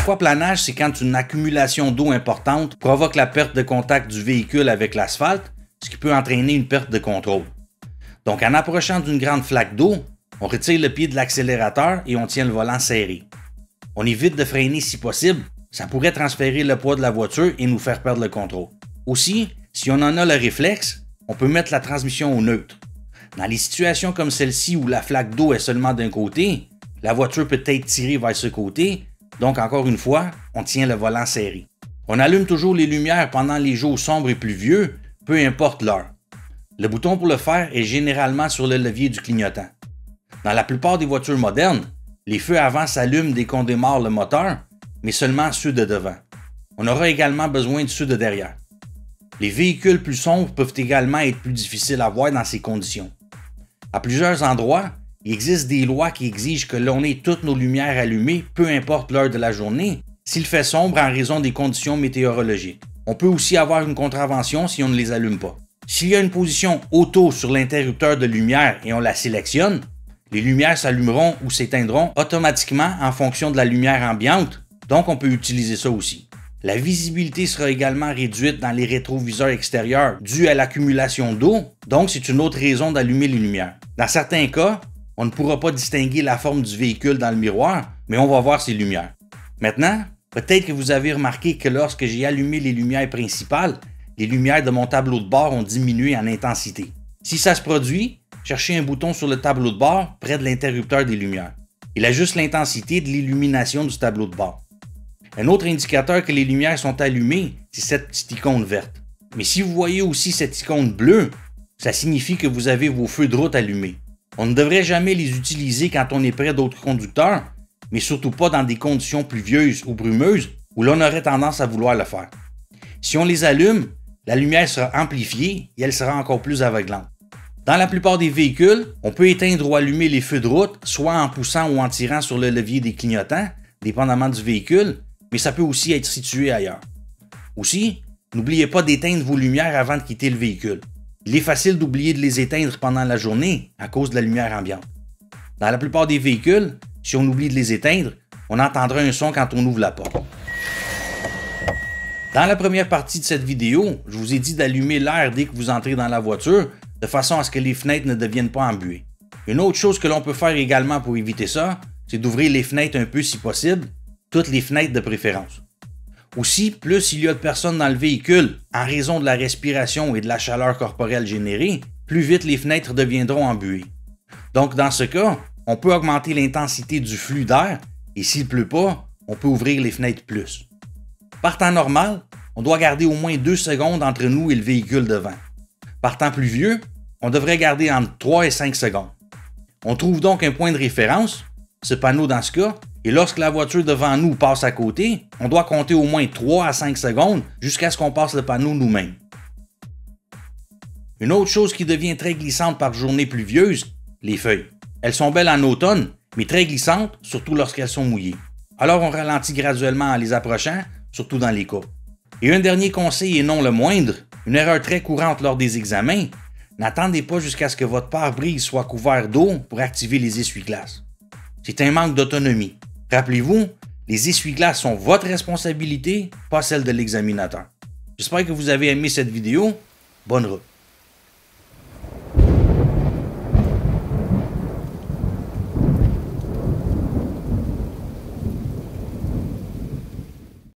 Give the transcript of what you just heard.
L'aquaplanage, c'est quand une accumulation d'eau importante provoque la perte de contact du véhicule avec l'asphalte, ce qui peut entraîner une perte de contrôle. Donc, en approchant d'une grande flaque d'eau, on retire le pied de l'accélérateur et on tient le volant serré. On évite de freiner si possible, ça pourrait transférer le poids de la voiture et nous faire perdre le contrôle. Aussi, si on en a le réflexe, on peut mettre la transmission au neutre. Dans les situations comme celle-ci où la flaque d'eau est seulement d'un côté, la voiture peut être tirée vers ce côté, donc encore une fois, on tient le volant serré. On allume toujours les lumières pendant les jours sombres et pluvieux, peu importe l'heure. Le bouton pour le faire est généralement sur le levier du clignotant. Dans la plupart des voitures modernes, les feux avant s'allument dès qu'on démarre le moteur, mais seulement ceux de devant. On aura également besoin de ceux de derrière. Les véhicules plus sombres peuvent également être plus difficiles à voir dans ces conditions. À plusieurs endroits, il existe des lois qui exigent que l'on ait toutes nos lumières allumées, peu importe l'heure de la journée, s'il fait sombre en raison des conditions météorologiques. On peut aussi avoir une contravention si on ne les allume pas. S'il y a une position auto sur l'interrupteur de lumière et on la sélectionne, les lumières s'allumeront ou s'éteindront automatiquement en fonction de la lumière ambiante, donc on peut utiliser ça aussi. La visibilité sera également réduite dans les rétroviseurs extérieurs due à l'accumulation d'eau, donc c'est une autre raison d'allumer les lumières. Dans certains cas, on ne pourra pas distinguer la forme du véhicule dans le miroir, mais on va voir ses lumières. Maintenant, peut-être que vous avez remarqué que lorsque j'ai allumé les lumières principales, les lumières de mon tableau de bord ont diminué en intensité. Si ça se produit, cherchez un bouton sur le tableau de bord près de l'interrupteur des lumières. Il ajuste l'intensité de l'illumination du tableau de bord. Un autre indicateur que les lumières sont allumées, c'est cette petite icône verte. Mais si vous voyez aussi cette icône bleue, ça signifie que vous avez vos feux de route allumés. On ne devrait jamais les utiliser quand on est près d'autres conducteurs, mais surtout pas dans des conditions pluvieuses ou brumeuses où l'on aurait tendance à vouloir le faire. Si on les allume, la lumière sera amplifiée et elle sera encore plus aveuglante. Dans la plupart des véhicules, on peut éteindre ou allumer les feux de route, soit en poussant ou en tirant sur le levier des clignotants, dépendamment du véhicule, mais ça peut aussi être situé ailleurs. Aussi, n'oubliez pas d'éteindre vos lumières avant de quitter le véhicule. Il est facile d'oublier de les éteindre pendant la journée à cause de la lumière ambiante. Dans la plupart des véhicules, si on oublie de les éteindre, on entendra un son quand on ouvre la porte. Dans la première partie de cette vidéo, je vous ai dit d'allumer l'air dès que vous entrez dans la voiture, de façon à ce que les fenêtres ne deviennent pas embuées. Une autre chose que l'on peut faire également pour éviter ça, c'est d'ouvrir les fenêtres un peu si possible, toutes les fenêtres de préférence. Aussi, plus il y a de personnes dans le véhicule, en raison de la respiration et de la chaleur corporelle générée, plus vite les fenêtres deviendront embuées. Donc dans ce cas, on peut augmenter l'intensité du flux d'air et s'il pleut pas, on peut ouvrir les fenêtres plus. Par temps normal, on doit garder au moins 2 secondes entre nous et le véhicule devant. Par temps pluvieux, on devrait garder entre 3 et 5 secondes. On trouve donc un point de référence, ce panneau dans ce cas, et lorsque la voiture devant nous passe à côté, on doit compter au moins 3 à 5 secondes jusqu'à ce qu'on passe le panneau nous-mêmes. Une autre chose qui devient très glissante par journée pluvieuse, les feuilles. Elles sont belles en automne, mais très glissantes, surtout lorsqu'elles sont mouillées. Alors on ralentit graduellement en les approchant, surtout dans les cas. Et un dernier conseil et non le moindre, une erreur très courante lors des examens, n'attendez pas jusqu'à ce que votre pare-brise soit couvert d'eau pour activer les essuie-glaces. C'est un manque d'autonomie. Rappelez-vous, les essuie-glaces sont votre responsabilité, pas celle de l'examinateur. J'espère que vous avez aimé cette vidéo. Bonne route!